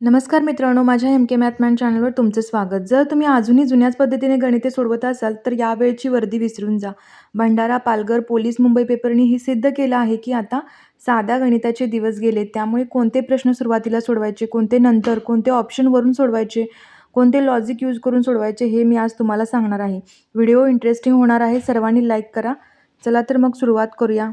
नमस्कार मित्रांनो, माझ्या एम के मॅथमॅन चॅनलवर तुमचं स्वागत. जर तुम्ही अजूनही जुन्याच पद्धतीने गणिते सोडवत असाल, तर यावेळची वर्दी विसरून जा. भंडारा, पालघर, पोलीस, मुंबई पेपरनी हे सिद्ध केलं आहे, की आता साध्या गणिताचे दिवस गेलेत. त्यामुळे कोणते प्रश्न सुरुवातीला सोडवायचे, कोणते नंतर, कोणते ऑप्शनवरून सोडवायचे, कोणते लॉजिक यूज करून सोडवायचे, हे मी आज तुम्हाला सांगणार आहे. व्हिडिओ इंटरेस्टिंग होणार आहे. सर्वांनी लाईक करा. चला तर मग सुरुवात करूया.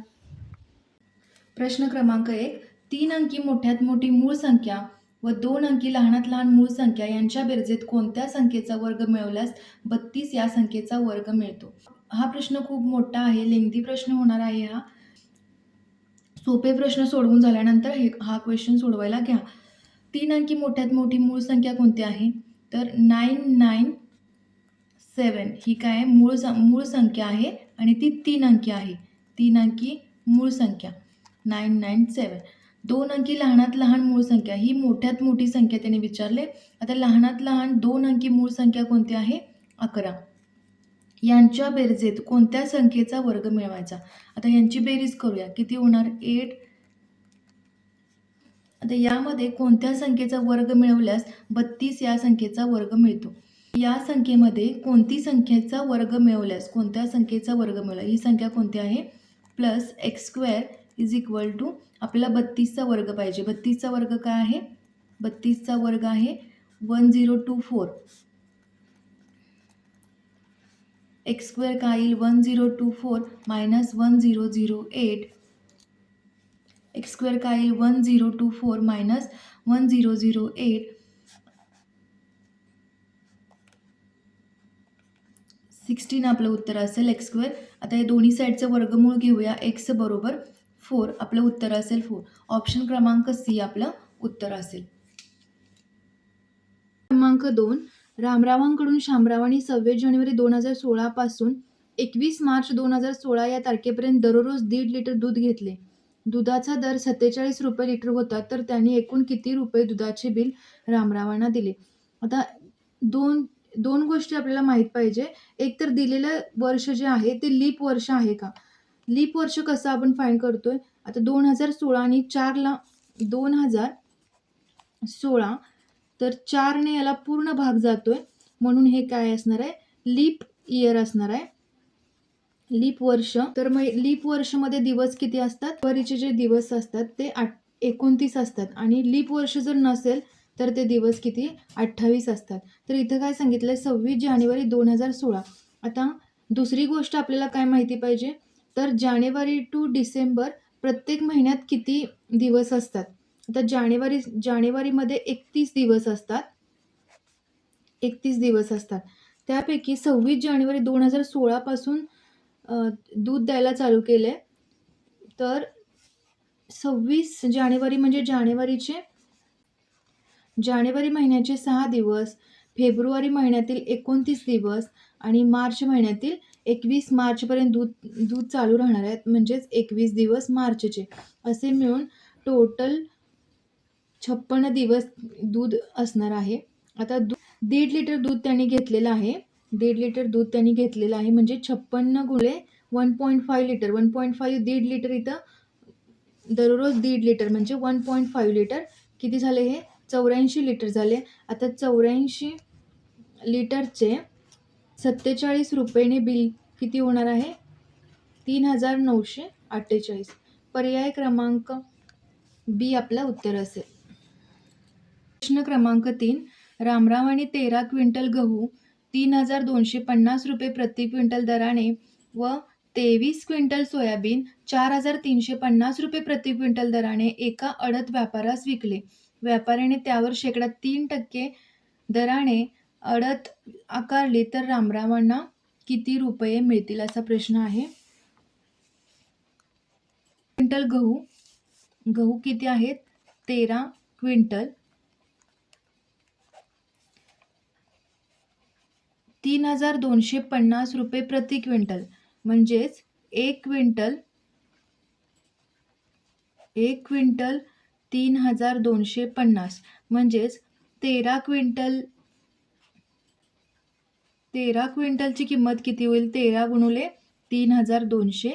प्रश्न क्रमांक 1. 3 अंकी मोठ्यात मोठी मूळ संख्या व 2 अंकी लहानात लहान मूळ संख्या यांच्या बेरजेत कोणत्या संख्येचा वर्ग मिळवल्यास 32 या संख्येचा वर्ग मिळतो? हा प्रश्न खूप मोठा आहे, लेंथी प्रश्न होणार आहे हा. सोपे प्रश्न सोडवून झाल्यानंतर हा क्वेश्चन सोडवायला घ्या. 3 अंकी मोठ्यात मोठी मूळ संख्या कोणती आहे? तर 997 ही काय आहे? मूळ संख्या आहे आणि ती 3 अंकी आहे. 3 अंकी मूळ संख्या 997. 2 अंकी लहानात लहान मूळ संख्या ही मोठ्यात मोठी संख्या त्याने विचारले. आता लहानात लहान 2 अंकी मूळ संख्या कोणती आहे? 11. यांच्या बेरजेत कोणत्या संख्येचा वर्ग मिळवायचा? आता यांची बेरीज करूया. किती होणार? 8. आता यामध्ये कोणत्या संख्येचा वर्ग मिळवल्यास 32 या संख्येचा वर्ग मिळतो? या संख्येमध्ये कोणत्या संख्येचा वर्ग मिळवला? ही संख्या कोणती आहे? Plus x² is equal to आपल्याला 32चा वर्ग पाहिजे. 32चा वर्ग काय आहे? 32चा वर्ग आहे 1024. x² काय येईल? 1024 मायनस 1008. x² काय येईल? 1024 मायनस 1008. 16 आपलं उत्तर असेल x². आता या दोन्ही साईडचं वर्गमूळ घेऊया. x बरोबर 4 आपलं उत्तर असेल 4. ऑप्शन क्रमांक सी आपलं उत्तर असेल. क्रमांक 2. रामरावांकडून शामरावांनी 26 जानेवारी 2016 पासून 21 मार्च 2016 या तारखेपर्यंत दररोज 1.5 लिटर दूध घेतले. दुधाचा दर 47 रुपये लिटर होता, तर त्यांनी एकूण किती रुपये दुधाचे बिल रामरावांना दिले? आता दोन गोष्टी आपल्याला माहीत पाहिजे. एक तर दिलेलं वर्ष जे आहे ते लीप वर्ष आहे का? लीप वर्ष कसं आपण फाइंड करतोय? आता 2016 आणि 4ला 2016 तर 4ने याला पूर्ण भाग जातोय, म्हणून हे काय असणार आहे? लीप इयर असणार आहे. लीप वर्ष. तर मग लीप वर्षमध्ये दिवस किती असतात? जानेवारीचे जे दिवस असतात ते 29 असतात आणि लीप वर्ष जर नसेल तर ते दिवस किती? 28 असतात. तर इथं काय सांगितलंय? 26 जानेवारी 2016. आता दुसरी गोष्ट आपल्याला काय माहिती पाहिजे? तर जानेवारी टू डिसेंबर प्रत्येक महिन्यात किती दिवस असतात? आता जानेवारीमध्ये 31 दिवस असतात. 31 दिवस असतात. त्यापैकी 26 जानेवारी 2016 पासून दूध द्यायला चालू केले. तर 26 जानेवारी म्हणजे जानेवारी महिन्याचे 6 दिवस, फेब्रुवारी महिन्यातील 29 दिवस आणि मार्च महिन्यातील 21 मार्चपर्यंत दूध चालू राहणार आहेत, म्हणजेच 21 दिवस मार्चचे. असे मिळून टोटल 56 दिवस दूध असणार आहे. आता 1.5 लिटर दूध त्यांनी घेतलेलं आहे. 1.5 लिटर दूध त्यांनी घेतलेलं आहे म्हणजे 56 गुणिले 1.5 लिटर. 1.5 1.5 लिटर इथं दररोज 1.5 लिटर म्हणजे 1.5 लिटर. किती झाले हे? 84 लिटर झाले. आता 84 लिटरचे 47 रुपयेने बिल किती होणार आहे? 3948. पर्याय क्रमांक बी आपलं उत्तर असेल. प्रश्न क्रमांक 3. रामरावांनी 13 क्विंटल गहू 3250 रुपये प्रति क्विंटल दराने व 23 क्विंटल सोयाबीन 4350 रुपये प्रति क्विंटल दराने एका अडत व्यापाऱ्यास विकले. व्यापाऱ्याने त्यावर -3% दराने अडत आकारली तर रामरावांना किती रुपये मिळतील? असा प्रश्न आहे. क्विंटल गहू किती आहेत? 13 क्विंटल. 3250 रुपये प्रति क्विंटल म्हणजेच 1 क्विंटल 3250 म्हणजेच 13 क्विंटलची किंमत किती होईल? 13 गुणिले 3250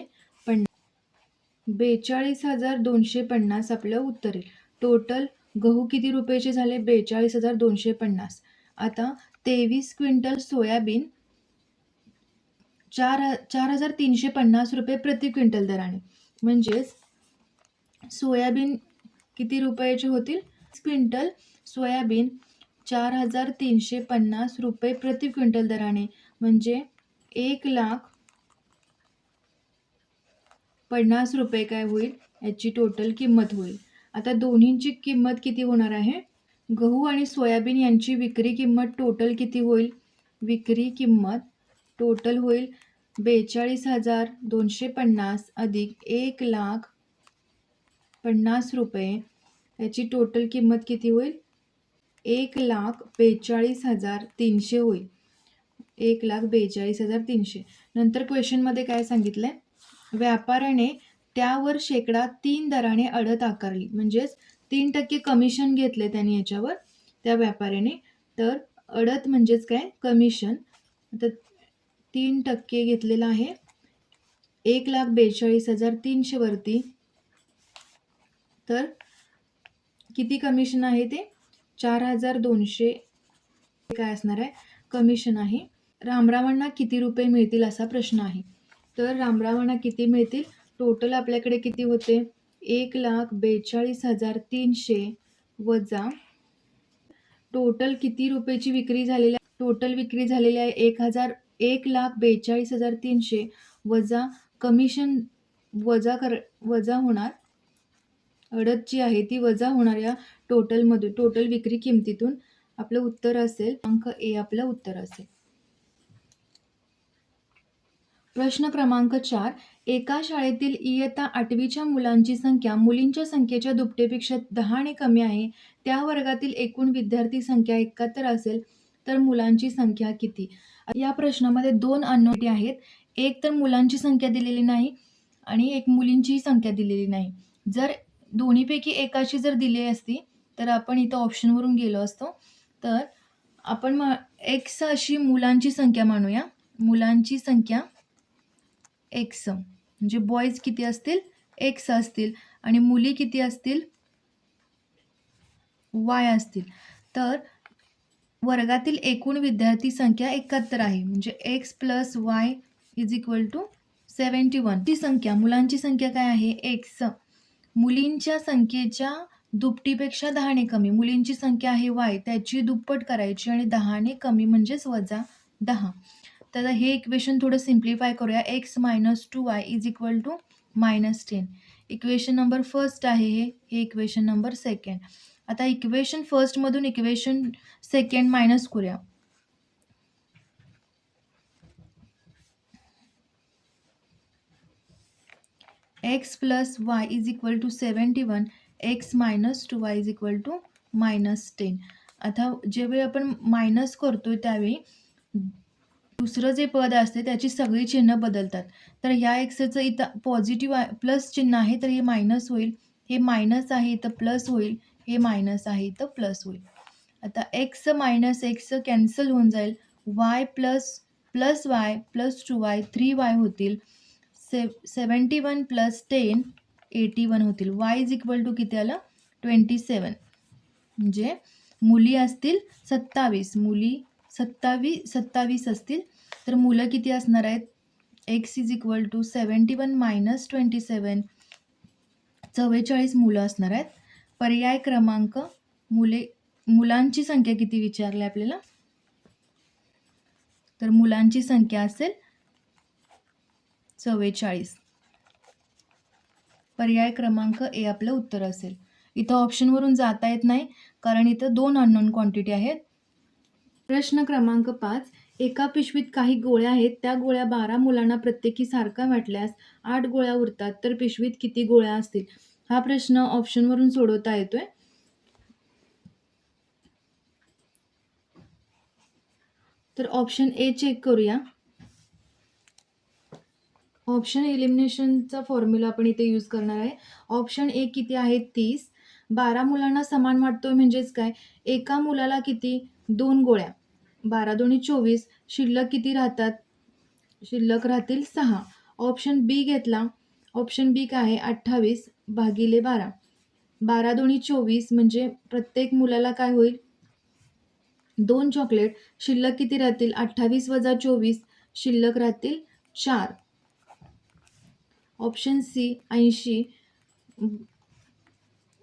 42,250 आपलं उत्तर येईल. टोटल गहू किती रुपयाचे झाले? 42,250. आता 23 क्विंटल सोयाबीन 4,350 रुपये प्रति क्विंटल दराने. म्हणजेच सोयाबीन किती रुपयाचे होतील? क्विंटल सोयाबीन 4,350 रुपये प्रति क्विंटल दराने, म्हणजे 1,50,000 रुपये काय होईल? याची टोटल किंमत होईल. आता दोन्हींची किंमत किती होणार आहे? गहू आणि सोयाबीन यांची विक्री किंमत टोटल किती होईल? विक्री किंमत टोटल होईल 42,250 अधिक 1,50,000 रुपये. याची टोटल किंमत किती होईल? 1,42,300 होईल. 1,42,300. नंतर क्वेश्चनमध्ये काय सांगितलंय? व्यापाऱ्याने त्यावर 3% दराने अडत आकारली. म्हणजेच 3% कमिशन घेतले त्यांनी याच्यावर त्या व्यापाऱ्याने. तर अडत म्हणजेच काय? कमिशन. तर 3% घेतलेला आहे 1,42,300 वरती. तर किती कमिशन आहे ते? 4,200 काय असणार आहे? कमिशन आहे. रामरावांना किती रुपये मिळतील असा प्रश्न आहे. तर रामरावांना किती मिळतील? टोटल आपल्याकडे किती होते? 1,42,300 वजा टोटल किती रुपयाची विक्री झालेली आहे? टोटल विक्री झालेली आहे 1,42,300 वजा कमिशन वजा होणार. अडत जी आहे ती वजा होणार या टोटलमधून, टोटल विक्री किमतीतून. आपलं उत्तर असेल अंक ए, आपलं उत्तर असेल. प्रश्न क्रमांक 4. एका शाळेतील इयत्ता 8वीच्या मुलांची संख्या मुलींच्या संख्येच्या दुपटीपेक्षा 10ने कमी आहे. त्या वर्गातील एकूण विद्यार्थी संख्या 71 असेल तर मुलांची संख्या किती? या प्रश्नामध्ये 2 अननोन आहेत. एक तर मुलांची संख्या दिलेली नाही आणि एक मुलींची संख्या दिलेली नाही. जर दोन्हीपैकी एकाची जर दिली असती तर आपण इथं ऑप्शनवरून गेलो असतो. तर आपण एक्स अशी मुलांची संख्या मानूया. मुलांची संख्या एक्स, म्हणजे बॉईज किती असतील? एक्स असतील आणि मुली किती असतील? वाय असतील. तर वर्गातील एकूण विद्यार्थी संख्या 71 आहे. म्हणजे X plus Y is equal to 71. ती संख्या, मुलांची संख्या काय आहे? एक्स. मुलींच्या संख्येच्या दुपटीपेक्षा 10ने कमी. मुलींची संख्या आहे वाय, त्याची दुप्पट करायची आणि 10ने कमी म्हणजेच वजा 10. तर हे इक्वेशन थोडं सिम्प्लिफाय करूया. X minus 2y is equal to -10. Equation number first आहे हे इक्वेशन नंबर सेकंड. आता इक्वेशन फर्स्टमधून इक्वेशन सेकंड मायनस करूया. X plus Y is equal to 71, X minus 2y is equal to -10. आता ज्यावेळी आपण मायनस करतोय त्यावेळी दुसरं जे पद असते त्याची सगळी चिन्ह बदलतात. तर ह्या एक्सचं इथं पॉझिटिव्ह प्लस चिन्ह आहे तर हे मायनस होईल. हे मायनस आहे इथं प्लस होईल. हे मायनस आहे इथं प्लस होईल. आता एक्स मायनस एक्स कॅन्सल होऊन जाईल. Y plus y plus 2y 3y होतील. 71 प्लस 10 81 होतील. वाय इज इक्वल टू किती आलं? 27. म्हणजे मुली असतील 27. मुली 27 असतील तर मुलं किती असणार आहेत? X is equal to 71 minus 27 44 मुलं असणार आहेत. पर्याय क्रमांक मुलांची संख्या किती विचारली आपल्याला? तर मुलांची संख्या असेल 44. पर्याय क्रमांक ए आपलं उत्तर असेल. इथं ऑप्शनवरून जाता येत नाही कारण इथं 2 अननोन क्वांटिटी आहेत. प्रश्न क्रमांक 5. एका पिशवीत काही गोळ्या आहेत. त्या गोळ्या 12 मुलांना प्रत्येकी सारख्या वाटल्यास 8 गोळ्या उरतात तर पिशवीत किती गोळ्या असतील? हा प्रश्न ऑप्शनवरून सोडवता येतोय. तर ऑप्शन ए चेक करूया. ऑप्शन एलिमिनेशनचा फॉर्म्युला आपण इथे यूज करणार आहे. ऑप्शन ए किती आहे? 30. 12 मुलांना समान वाटतोय म्हणजेच काय? एका मुलाला किती? 2 गोळ्या. 12 दोन्ही 24. शिल्लक किती राहतात? शिल्लक राहतील 6. ऑप्शन बी घेतला. ऑप्शन बी काय आहे? 28 भागिले 12. 12 दोन्ही 24 म्हणजे प्रत्येक मुलाला काय होईल? 2 चॉकलेट. शिल्लक किती राहतील? 28 वजा 24 शिल्लक राहतील 4. Option C 80.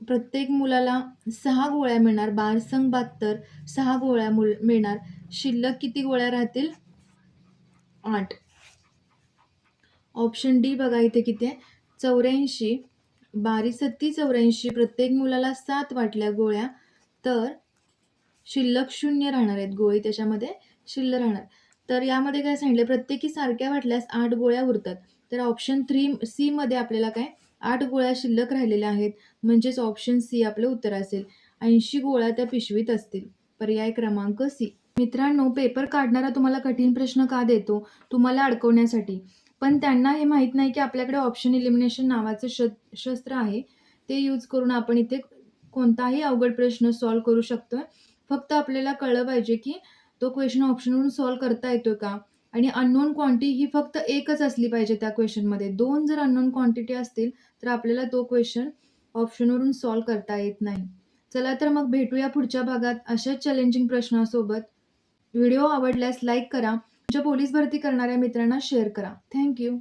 प्रत्येक मुलाला 6 गोळ्या मिळणार. 12 संग 72 6 गोळ्या मिळणार. शिल्लक किती गोळ्या राहतील? 8. ऑप्शन डी बघा इथे किती आहे? 84. 12 सत्ती 84. प्रत्येक मुलाला 7 वाटल्या गोळ्या तर शिल्लक 0 राहणार आहेत. गोळी त्याच्यामध्ये शिल्लक राहणार. तर यामध्ये काय सांगितलं? प्रत्येकी सारख्या वाटल्यास 8 गोळ्या उरतात. तर ऑप्शन 3 सी मध्ये आपल्याला काय 8 गोळ्या शिल्लक राहिलेल्या आहेत. म्हणजेच ऑप्शन सी आपलं उत्तर असेल. 80 गोळ्या त्या पिशवीत असतील. पर्याय क्रमांक सी. मित्रांनो, पेपर काढणारा तुम्हाला कठीण प्रश्न का देतो? तुम्हाला अडकवण्यासाठी. पण त्यांना हे माहीत नाही की आपल्याकडे ऑप्शन एलिमिनेशन नावाचं शस्त्र आहे. ते यूज करून आपण इथे कोणताही अवघड प्रश्न सॉल्व्ह करू शकतोय. फक्त आपल्याला कळलं पाहिजे की तो क्वेश्चन ऑप्शनवरून सॉल्व्ह करता येतोय का? आणि अननोन क्वांटिटी ही फक्त एकच असली पाहिजे त्या क्वेश्चनमध्ये. 2 जर अननोन क्वांटिटी असतील तर आपल्याला तो क्वेश्चन ऑप्शनवरून सॉल्व्ह करता येत नाही. चला तर मग भेटूया पुढच्या भागात अशाच चॅलेंजिंग प्रश्नासोबत. व्हिडिओ आवडल्यास लाईक करा. तुमच्या पोलीस भरती करणाऱ्या मित्रांना शेअर करा. Thank you.